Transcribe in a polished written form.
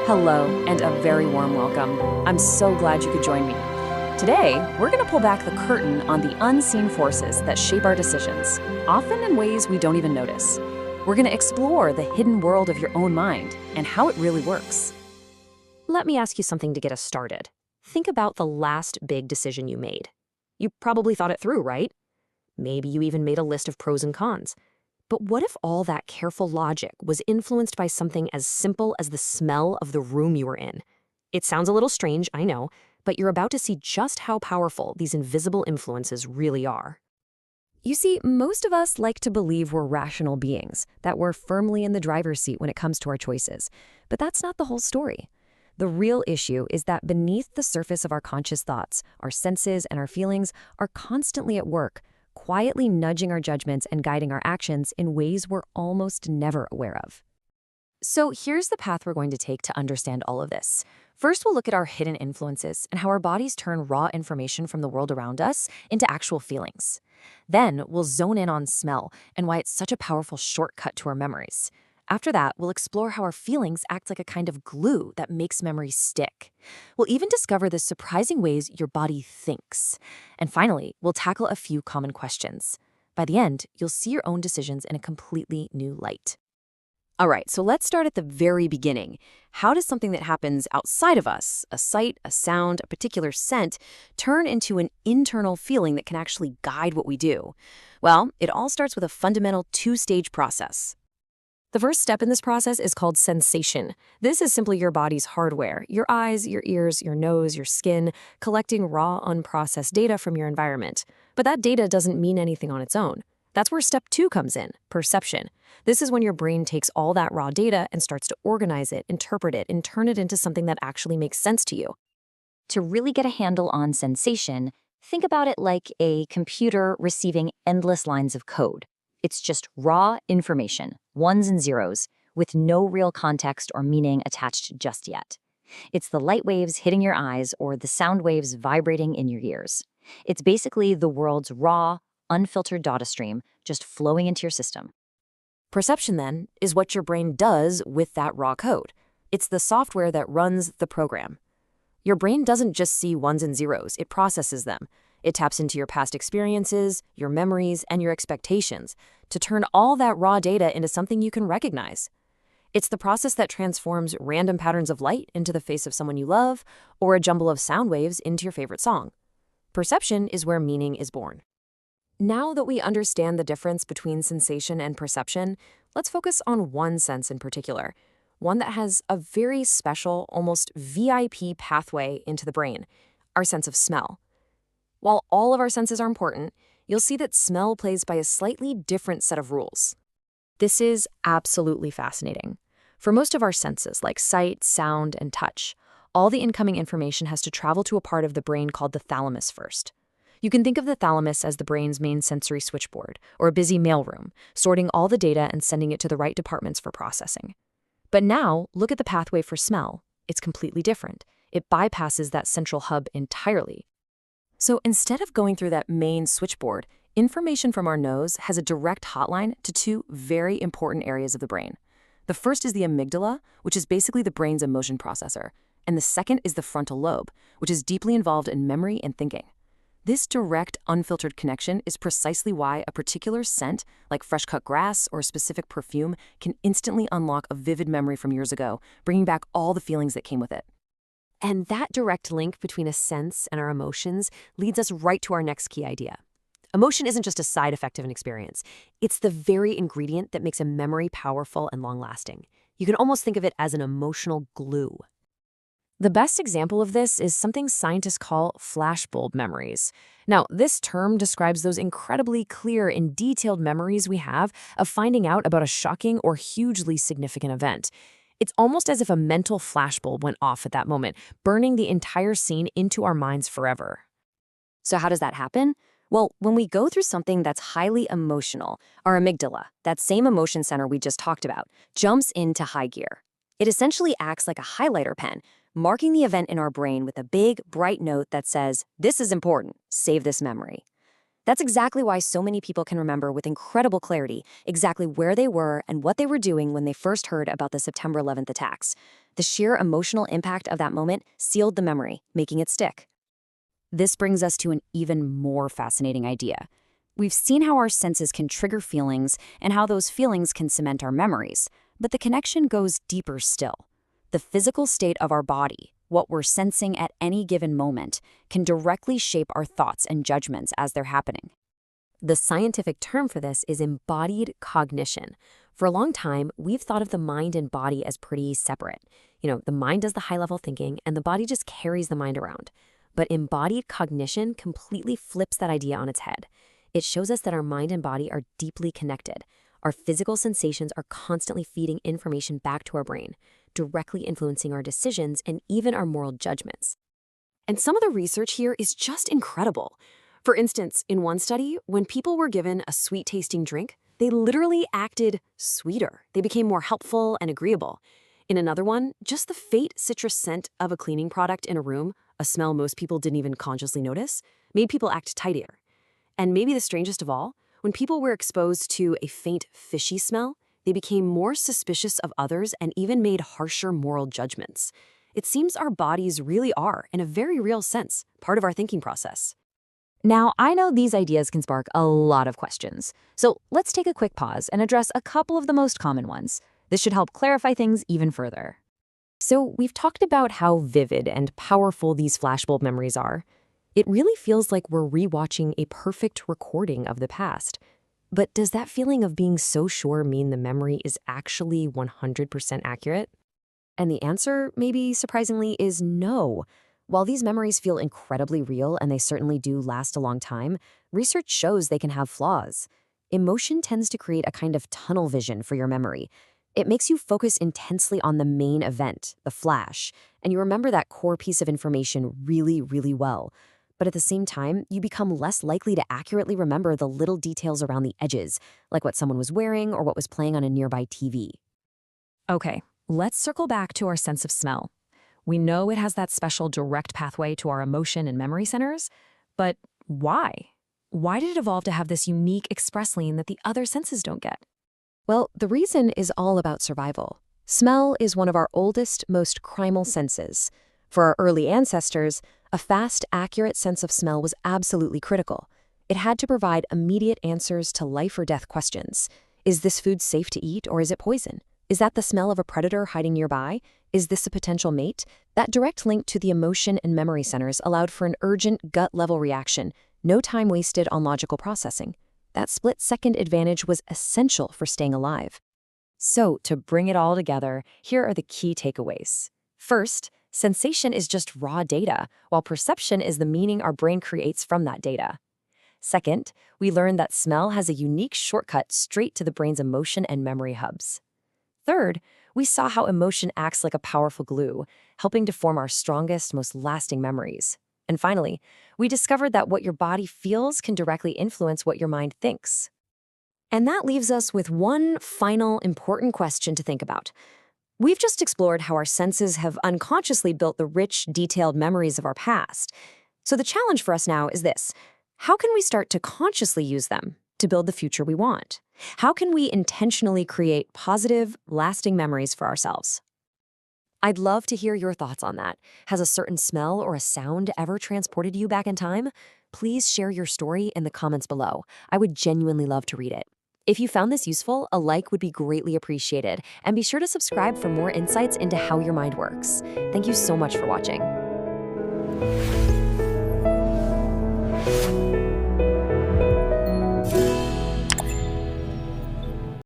Hello, and a very warm welcome. I'm so glad you could join me. Today, we're going to pull back the curtain on the unseen forces that shape our decisions, often in ways we don't even notice. We're going to explore the hidden world of your own mind and how it really works. Let me ask you something to get us started. Think about the last big decision you made. You probably thought it through, right? Maybe you even made a list of pros and cons. But what if all that careful logic was influenced by something as simple as the smell of the room you were in? It sounds a little strange, I know, but you're about to see just how powerful these invisible influences really are. You see, most of us like to believe we're rational beings, that we're firmly in the driver's seat when it comes to our choices. But that's not the whole story. The real issue is that beneath the surface of our conscious thoughts, our senses and our feelings are constantly at work, quietly nudging our judgments and guiding our actions in ways we're almost never aware of. So here's the path we're going to take to understand all of this. First, we'll look at our hidden influences and how our bodies turn raw information from the world around us into actual feelings. Then, we'll zone in on smell and why it's such a powerful shortcut to our memories. After that, we'll explore how our feelings act like a kind of glue that makes memories stick. We'll even discover the surprising ways your body thinks. And finally, we'll tackle a few common questions. By the end, you'll see your own decisions in a completely new light. All right, so let's start at the very beginning. How does something that happens outside of us, a sight, a sound, a particular scent, turn into an internal feeling that can actually guide what we do? Well, it all starts with a fundamental two-stage process. The first step in this process is called sensation. This is simply your body's hardware, your eyes, your ears, your nose, your skin, collecting raw, unprocessed data from your environment. But that data doesn't mean anything on its own. That's where step 2 comes in, perception. This is when your brain takes all that raw data and starts to organize it, interpret it, and turn it into something that actually makes sense to you. To really get a handle on sensation, think about it like a computer receiving endless lines of code. It's just raw information, ones and zeros, with no real context or meaning attached just yet. It's the light waves hitting your eyes or the sound waves vibrating in your ears. It's basically the world's raw, unfiltered data stream just flowing into your system. Perception, then, is what your brain does with that raw code. It's the software that runs the program. Your brain doesn't just see ones and zeros, it processes them. It taps into your past experiences, your memories, and your expectations to turn all that raw data into something you can recognize. It's the process that transforms random patterns of light into the face of someone you love, or a jumble of sound waves into your favorite song. Perception is where meaning is born. Now that we understand the difference between sensation and perception, let's focus on one sense in particular, one that has a very special, almost VIP pathway into the brain, our sense of smell. While all of our senses are important, you'll see that smell plays by a slightly different set of rules. This is absolutely fascinating. For most of our senses, like sight, sound, and touch, all the incoming information has to travel to a part of the brain called the thalamus first. You can think of the thalamus as the brain's main sensory switchboard, or a busy mailroom, sorting all the data and sending it to the right departments for processing. But now, look at the pathway for smell. It's completely different. It bypasses that central hub entirely. So instead of going through that main switchboard, information from our nose has a direct hotline to two very important areas of the brain. The first is the amygdala, which is basically the brain's emotion processor, and the second is the frontal lobe, which is deeply involved in memory and thinking. This direct, unfiltered connection is precisely why a particular scent, like fresh-cut grass or a specific perfume, can instantly unlock a vivid memory from years ago, bringing back all the feelings that came with it. And that direct link between a sense and our emotions leads us right to our next key idea. Emotion isn't just a side effect of an experience. It's the very ingredient that makes a memory powerful and long-lasting. You can almost think of it as an emotional glue. The best example of this is something scientists call flashbulb memories. Now, this term describes those incredibly clear and detailed memories we have of finding out about a shocking or hugely significant event. It's almost as if a mental flashbulb went off at that moment, burning the entire scene into our minds forever. So how does that happen? Well, when we go through something that's highly emotional, our amygdala, that same emotion center we just talked about, jumps into high gear. It essentially acts like a highlighter pen, marking the event in our brain with a big, bright note that says, "This is important, save this memory." That's exactly why so many people can remember with incredible clarity exactly where they were and what they were doing when they first heard about the September 11th attacks. The sheer emotional impact of that moment sealed the memory, making it stick. This brings us to an even more fascinating idea. We've seen how our senses can trigger feelings and how those feelings can cement our memories, but the connection goes deeper still. The physical state of our body, what we're sensing at any given moment, can directly shape our thoughts and judgments as they're happening. The scientific term for this is embodied cognition. For a long time, we've thought of the mind and body as pretty separate. The mind does the high-level thinking, and the body just carries the mind around. But embodied cognition completely flips that idea on its head. It shows us that our mind and body are deeply connected. Our physical sensations are constantly feeding information back to our brain, directly influencing our decisions and even our moral judgments. And some of the research here is just incredible. For instance, in one study, when people were given a sweet-tasting drink, they literally acted sweeter. They became more helpful and agreeable. In another one, just the faint citrus scent of a cleaning product in a room, a smell most people didn't even consciously notice, made people act tidier. And maybe the strangest of all, when people were exposed to a faint fishy smell, they became more suspicious of others and even made harsher moral judgments. It seems our bodies really are, in a very real sense, part of our thinking process. Now, I know these ideas can spark a lot of questions, so let's take a quick pause and address a couple of the most common ones. This should help clarify things even further. So we've talked about how vivid and powerful these flashbulb memories are. It really feels like we're rewatching a perfect recording of the past. But does that feeling of being so sure mean the memory is actually 100% accurate? And the answer, maybe surprisingly, is no. While these memories feel incredibly real and they certainly do last a long time, research shows they can have flaws. Emotion tends to create a kind of tunnel vision for your memory. It makes you focus intensely on the main event, the flash, and you remember that core piece of information really, really well. But at the same time, you become less likely to accurately remember the little details around the edges, like what someone was wearing or what was playing on a nearby TV. Okay, let's circle back to our sense of smell. We know it has that special direct pathway to our emotion and memory centers, but why? Why did it evolve to have this unique express lane that the other senses don't get? Well, the reason is all about survival. Smell is one of our oldest, most primal senses. For our early ancestors, a fast, accurate sense of smell was absolutely critical. It had to provide immediate answers to life or death questions. Is this food safe to eat or is it poison? Is that the smell of a predator hiding nearby? Is this a potential mate? That direct link to the emotion and memory centers allowed for an urgent gut-level reaction, no time wasted on logical processing. That split-second advantage was essential for staying alive. So, to bring it all together, here are the key takeaways. First, sensation is just raw data, while perception is the meaning our brain creates from that data. Second, we learned that smell has a unique shortcut straight to the brain's emotion and memory hubs. Third, we saw how emotion acts like a powerful glue, helping to form our strongest, most lasting memories. And finally, we discovered that what your body feels can directly influence what your mind thinks. And that leaves us with one final important question to think about. We've just explored how our senses have unconsciously built the rich, detailed memories of our past. So the challenge for us now is this: how can we start to consciously use them to build the future we want? How can we intentionally create positive, lasting memories for ourselves? I'd love to hear your thoughts on that. Has a certain smell or a sound ever transported you back in time? Please share your story in the comments below. I would genuinely love to read it. If you found this useful, a like would be greatly appreciated, and be sure to subscribe for more insights into how your mind works. Thank you so much for watching.